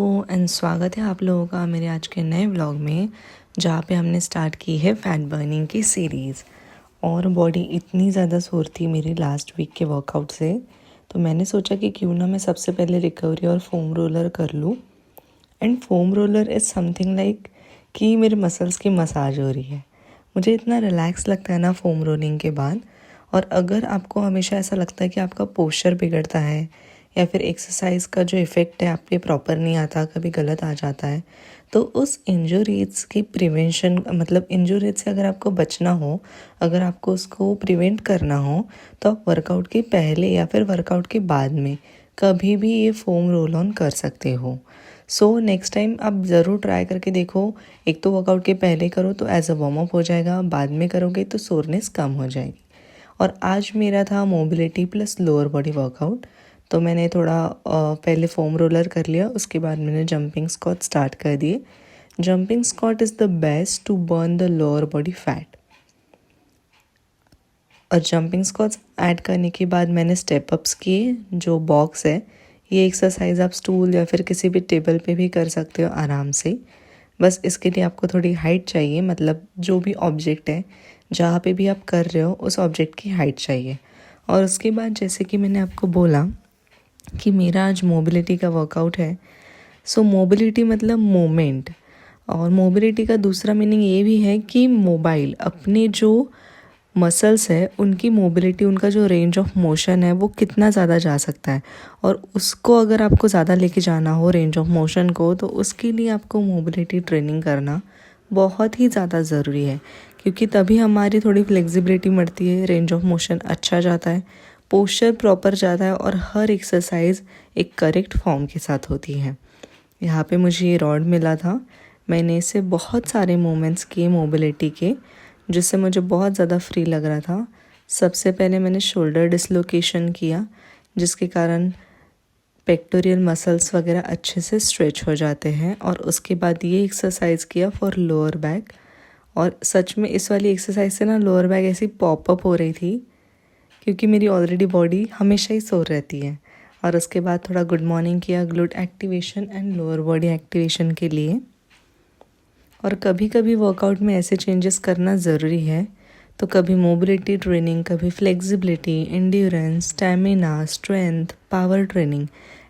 And स्वागत है आप लोगों का मेरे आज के नए व्लॉग में, जहाँ पे हमने स्टार्ट की है फैट बर्निंग की सीरीज़। और बॉडी इतनी ज़्यादा सोर थी मेरी लास्ट वीक के वर्कआउट से, तो मैंने सोचा कि क्यों ना मैं सबसे पहले रिकवरी और फोम रोलर कर लूँ। And foam roller is something like कि मेरे मसल्स की मसाज हो रही है। मुझे इतना रिलैक्स लगता है ना फोम रोलिंग के बाद। और अगर आपको हमेशा ऐसा लगता है कि आपका पोस्चर बिगड़ता है या फिर एक्सरसाइज का जो इफ़ेक्ट है आप पे प्रॉपर नहीं आता, कभी गलत आ जाता है, तो उस इंजरीज की प्रिवेंशन मतलब इंजरीज से अगर आपको बचना हो, अगर आपको उसको प्रिवेंट करना हो, तो आप वर्कआउट के पहले या फिर वर्कआउट के बाद में कभी भी ये फोम रोल ऑन कर सकते हो। सो नेक्स्ट टाइम आप ज़रूर ट्राई करके देखो। एक तो वर्कआउट के पहले करो तो एज अ वार्म अप हो जाएगा, बाद में करोगे तो सोरनेस कम हो जाएगी। और आज मेरा था mobility plus lower body workout, तो मैंने थोड़ा पहले फोम रोलर कर लिया, उसके बाद मैंने जंपिंग स्क्वाट स्टार्ट कर दिए। Jumping squat is the best to burn the lower body fat. और जंपिंग स्क्वाट्स ऐड करने के बाद मैंने स्टेप अप्स किए। जो बॉक्स है, ये एक्सरसाइज आप स्टूल या फिर किसी भी टेबल पे भी कर सकते हो आराम से। बस इसके लिए आपको थोड़ी हाइट चाहिए, मतलब जो भी ऑब्जेक्ट है जहाँ पे भी आप कर रहे हो उस ऑब्जेक्ट की हाइट चाहिए। और उसके बाद जैसे कि मैंने आपको बोला कि मेरा आज मोबिलिटी का वर्कआउट है। सो मोबिलिटी मतलब मोमेंट, और मोबिलिटी का दूसरा मीनिंग ये भी है कि मोबाइल अपने जो मसल्स है उनकी मोबिलिटी, उनका जो रेंज ऑफ मोशन है वो कितना ज़्यादा जा सकता है। और उसको अगर आपको ज़्यादा लेके जाना हो रेंज ऑफ मोशन को, तो उसके लिए आपको मोबिलिटी ट्रेनिंग करना बहुत ही ज़्यादा ज़रूरी है, क्योंकि तभी हमारी थोड़ी फ्लेक्सिबिलिटी बढ़ती है, रेंज ऑफ मोशन अच्छा जाता है, पोस्चर प्रॉपर जाता है और हर एक्सरसाइज एक करेक्ट फॉर्म के साथ होती है। यहाँ पे मुझे ये रॉड मिला था, मैंने इससे बहुत सारे मूवमेंट्स किए मोबिलिटी के, जिससे मुझे बहुत ज़्यादा फ्री लग रहा था। सबसे पहले मैंने शोल्डर डिसलोकेशन किया, जिसके कारण पेक्टोरियल मसल्स वगैरह अच्छे से स्ट्रेच हो जाते हैं। और उसके बाद ये एक्सरसाइज किया फॉर लोअर बैक, और सच में इस वाली एक्सरसाइज से ना लोअर बैक ऐसी पॉपअप हो रही थी, क्योंकि मेरी ऑलरेडी बॉडी हमेशा ही सो रहती है। और उसके बाद थोड़ा गुड मॉर्निंग किया glute activation and lower body activation के लिए। और कभी कभी वर्कआउट में ऐसे चेंजेस करना ज़रूरी है, तो कभी मोबिलिटी ट्रेनिंग, कभी flexibility, endurance, stamina, strength, power training,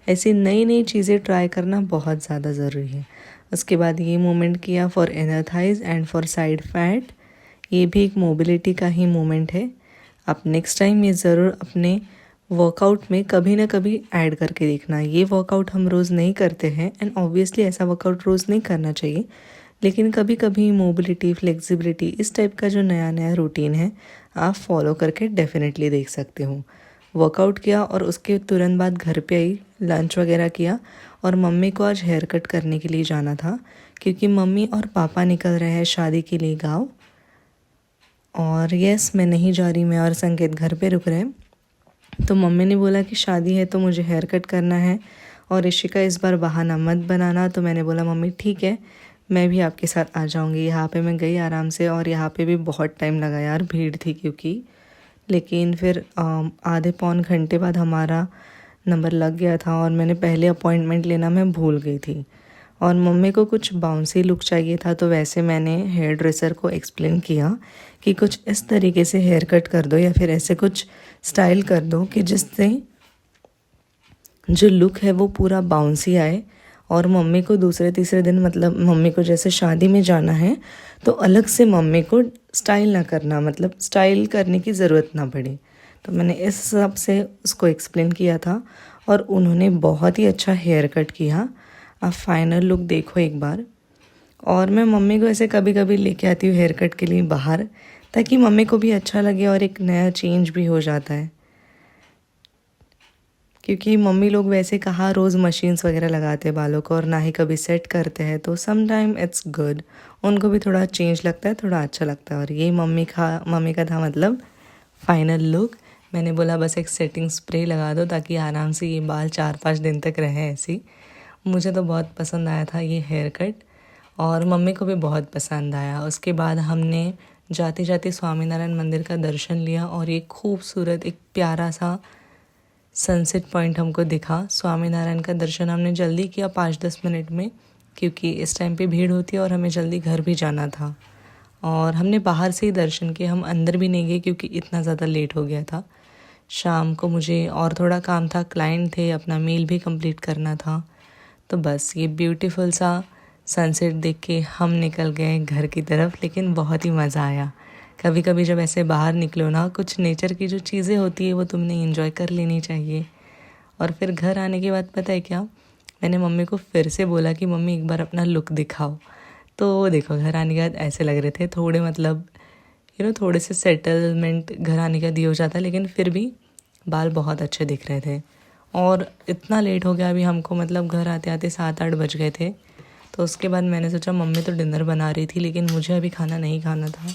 ऐसी नई नई चीज़ें ट्राई करना बहुत ज़्यादा ज़रूरी है। उसके बाद ये मूवमेंट किया for inner thighs and for side fat, ये भी एक मोबिलिटी का ही मूवमेंट है। आप नेक्स्ट टाइम ये ज़रूर अपने वर्कआउट में कभी ना कभी ऐड करके देखना। ये वर्कआउट हम रोज़ नहीं करते हैं, एंड ऑब्वियसली ऐसा वर्कआउट रोज़ नहीं करना चाहिए, लेकिन कभी कभी मोबिलिटी, फ्लेक्सिबिलिटी, इस टाइप का जो नया नया रूटीन है आप फॉलो करके डेफिनेटली देख सकते हो। वर्कआउट किया और उसके तुरंत बाद घर पे आई, लंच वगैरह किया, और मम्मी को आज हेयर कट करने के लिए जाना था, क्योंकि मम्मी और पापा निकल रहे हैं शादी के लिए गाँव। और यस, मैं नहीं जा रही, मैं और संकेत घर पे रुक रहे हैं। तो मम्मी ने बोला कि शादी है तो मुझे हेयर कट करना है, और ऋषिका इस बार बहाना मत बनाना। तो मैंने बोला मम्मी ठीक है, मैं भी आपके साथ आ जाऊंगी। यहाँ पे मैं गई आराम से, और यहाँ पे भी बहुत टाइम लगा यार, भीड़ थी क्योंकि। लेकिन फिर आधे पौन घंटे बाद हमारा नंबर लग गया था, और मैंने पहले अपॉइंटमेंट लेना मैं भूल गई थी। और मम्मी को कुछ बाउंसी लुक चाहिए था, तो वैसे मैंने हेयर ड्रेसर को एक्सप्लेन किया कि कुछ इस तरीके से हेयर कट कर दो, या फिर ऐसे कुछ स्टाइल कर दो कि जिससे जो लुक है वो पूरा बाउंसी आए। और मम्मी को दूसरे तीसरे दिन, मतलब मम्मी को जैसे शादी में जाना है तो अलग से मम्मी को स्टाइल ना करना, मतलब स्टाइल करने की ज़रूरत ना पड़े। तो मैंने इस हिसाब से उसको एक्सप्लेन किया था, और उन्होंने बहुत ही अच्छा हेयर कट किया। आप फाइनल लुक देखो एक बार। और मैं मम्मी को ऐसे कभी कभी लेके आती हूँ हेयर कट के लिए बाहर, ताकि मम्मी को भी अच्छा लगे और एक नया चेंज भी हो जाता है। क्योंकि मम्मी लोग वैसे कहाँ रोज़ मशीन्स वगैरह लगाते हैं बालों को, और ना ही कभी सेट करते हैं, तो सम टाइम इट्स गुड, उनको भी थोड़ा चेंज लगता है, थोड़ा अच्छा लगता है। और ये मम्मी का था मतलब फाइनल लुक। मैंने बोला बस एक सेटिंग स्प्रे लगा दो ताकि आराम से ये बाल 4-5 दिन तक रहें ऐसी। मुझे तो बहुत पसंद आया था ये हेयर कट, और मम्मी को भी बहुत पसंद आया। उसके बाद हमने जाते जाते स्वामीनारायण मंदिर का दर्शन लिया, और एक खूबसूरत एक प्यारा सा सनसेट पॉइंट हमको दिखा। स्वामीनारायण का दर्शन हमने जल्दी किया 5-10 मिनट में, क्योंकि इस टाइम पे भीड़ होती है और हमें जल्दी घर भी जाना था। और हमने बाहर से ही दर्शन किए, हम अंदर भी नहीं गए क्योंकि इतना ज़्यादा लेट हो गया था। शाम को मुझे और थोड़ा काम था, क्लाइंट थे, अपना मील भी कंप्लीट करना था। तो बस ये ब्यूटीफुल सा सनसेट देख के हम निकल गए घर की तरफ। लेकिन बहुत ही मज़ा आया। कभी कभी जब ऐसे बाहर निकलो ना, कुछ नेचर की जो चीज़ें होती है वो तुमने एंजॉय कर लेनी चाहिए। और फिर घर आने के बाद पता है क्या, मैंने मम्मी को फिर से बोला कि मम्मी एक बार अपना लुक दिखाओ। तो देखो घर आने के बाद ऐसे लग रहे थे थोड़े, मतलब थोड़े से सेटलमेंट घर आने का दिया हो जाता, लेकिन फिर भी बाल बहुत अच्छे दिख रहे थे। और इतना लेट हो गया अभी हमको, मतलब घर आते आते 7-8 बज गए थे। तो उसके बाद मैंने सोचा, मम्मी तो डिनर बना रही थी लेकिन मुझे अभी खाना नहीं खाना था,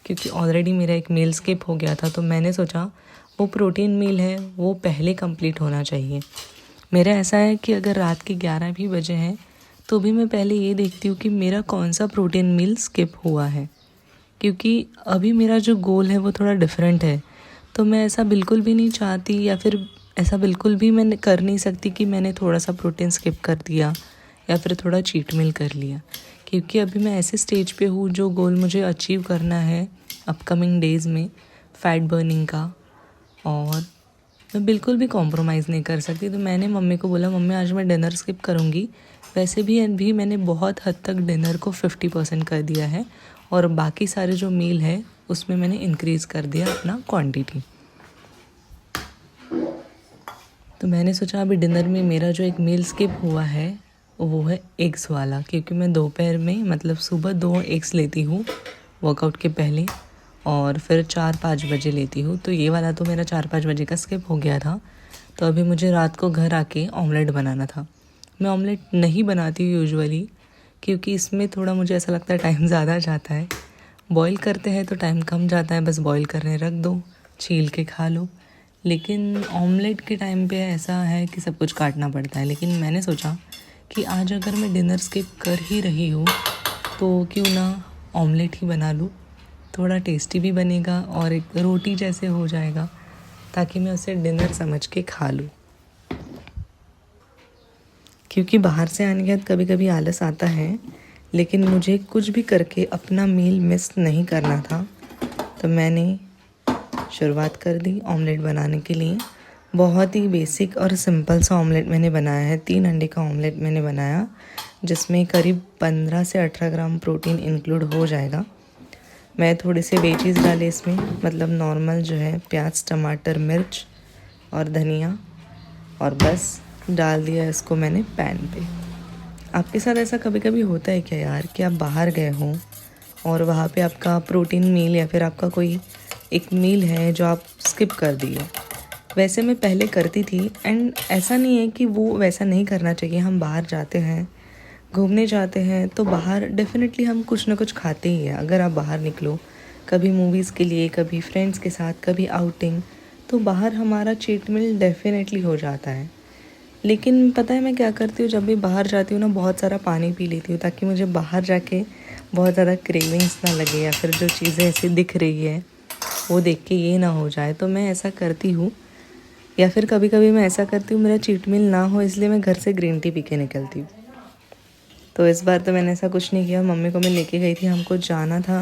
क्योंकि ऑलरेडी मेरा एक मील स्किप हो गया था। तो मैंने सोचा वो प्रोटीन मील है वो पहले कंप्लीट होना चाहिए। मेरा ऐसा है कि अगर रात के 11 भी बजे हैं तो भी मैं पहले ये देखती हूँ कि मेरा कौन सा प्रोटीन मील स्किप हुआ है, क्योंकि अभी मेरा जो गोल है वो थोड़ा डिफरेंट है। तो मैं ऐसा बिल्कुल भी नहीं चाहती, या फिर ऐसा बिल्कुल भी मैं कर नहीं सकती कि मैंने थोड़ा सा प्रोटीन स्किप कर दिया या फिर थोड़ा चीट मील कर लिया, क्योंकि अभी मैं ऐसे स्टेज पे हूँ जो गोल मुझे अचीव करना है अपकमिंग डेज़ में, फ़ैट बर्निंग का। और मैं बिल्कुल भी कॉम्प्रोमाइज़ नहीं कर सकती। तो मैंने मम्मी को बोला, मम्मी आज मैं डिनर स्किप करूँगी। वैसे भी अभी मैंने बहुत हद तक डिनर को 50% कर दिया है, और बाकी सारे जो मील है उसमें मैंने इंक्रीज़ कर दिया अपना क्वांटिटी। तो मैंने सोचा अभी डिनर में मेरा जो एक मील स्किप हुआ है वो है एग्स वाला, क्योंकि मैं दोपहर में मतलब सुबह 2 एग्स लेती हूँ वर्कआउट के पहले, और फिर 4-5 बजे लेती हूँ। तो ये वाला तो मेरा 4-5 बजे का स्किप हो गया था। तो अभी मुझे रात को घर आके ऑमलेट बनाना था। मैं ऑमलेट नहीं बनाती हूँ यूजुअली, क्योंकि इसमें थोड़ा मुझे ऐसा लगता है टाइम ज़्यादा जाता है। बॉईल करते हैं तो टाइम कम जाता है, बस बॉईल करने रख दो, छील के खा लो। लेकिन ऑमलेट के टाइम पे ऐसा है कि सब कुछ काटना पड़ता है। लेकिन मैंने सोचा कि आज अगर मैं डिनर स्किप कर ही रही हूँ तो क्यों ना ऑमलेट ही बना लूँ, थोड़ा टेस्टी भी बनेगा और एक रोटी जैसे हो जाएगा, ताकि मैं उसे डिनर समझ के खा लूँ। क्योंकि बाहर से आने के बाद कभी कभी आलस आता है, लेकिन मुझे कुछ भी करके अपना मील मिस नहीं करना था। तो मैंने शुरुआत कर दी ऑमलेट बनाने के लिए। बहुत ही बेसिक और सिंपल सा ऑमलेट मैंने बनाया है। 3 अंडे का ऑमलेट मैंने बनाया, जिसमें करीब 15 से 18 ग्राम प्रोटीन इंक्लूड हो जाएगा। मैं थोड़े से वेजीज डाले इसमें, मतलब नॉर्मल जो है प्याज, टमाटर, मिर्च और धनिया, और बस डाल दिया इसको मैंने पैन पे। आपके साथ ऐसा कभी कभी होता है क्या यार, कि आप बाहर गए हों और वहाँ पे आपका प्रोटीन मील या फिर आपका कोई एक मील है जो आप स्किप कर दिए? वैसे मैं पहले करती थी, एंड ऐसा नहीं है कि वो वैसा नहीं करना चाहिए। हम बाहर जाते हैं, घूमने जाते हैं, तो बाहर डेफिनेटली हम कुछ ना कुछ खाते ही हैं। अगर आप बाहर निकलो कभी मूवीज़ के लिए, कभी फ्रेंड्स के साथ, कभी आउटिंग, तो बाहर हमारा चीट मील डेफिनेटली हो जाता है। लेकिन पता है मैं क्या करती हूँ, जब भी बाहर जाती हूँ ना, बहुत सारा पानी पी लेती हूँ, ताकि मुझे बाहर जाके बहुत ज़्यादा क्रेविंग्स ना लगे, या फिर जो चीज़ें ऐसी दिख रही है वो देख के ये ना हो जाए। तो मैं ऐसा करती हूँ। या फिर कभी कभी मैं ऐसा करती हूँ, मेरा चीट मील ना हो इसलिए मैं घर से ग्रीन टी पी के निकलती हूँ। तो इस बार तो मैंने ऐसा कुछ नहीं किया। मम्मी को मैं लेके गई थी, हमको जाना था,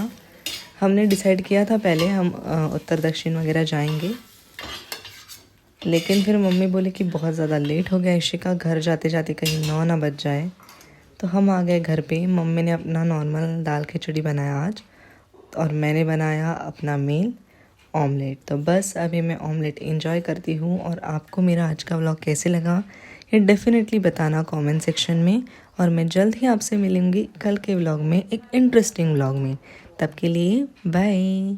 हमने डिसाइड किया था पहले हम उत्तर दक्षिण वगैरह जाएंगे। लेकिन फिर मम्मी बोले कि बहुत ज़्यादा लेट हो गया इशिका, घर जाते जाते कहीं 9 ना बज जाए। तो हम आ गए घर पे। मम्मी ने अपना नॉर्मल दाल खिचड़ी बनाया आज, और मैंने बनाया अपना मील ऑमलेट। तो बस अभी मैं ऑमलेट एंजॉय करती हूँ। और आपको मेरा आज का व्लॉग कैसे लगा ये डेफिनेटली बताना कमेंट सेक्शन में। और मैं जल्द ही आपसे मिलूँगी कल के व्लॉग में, एक इंटरेस्टिंग व्लॉग में। तब के लिए बाय।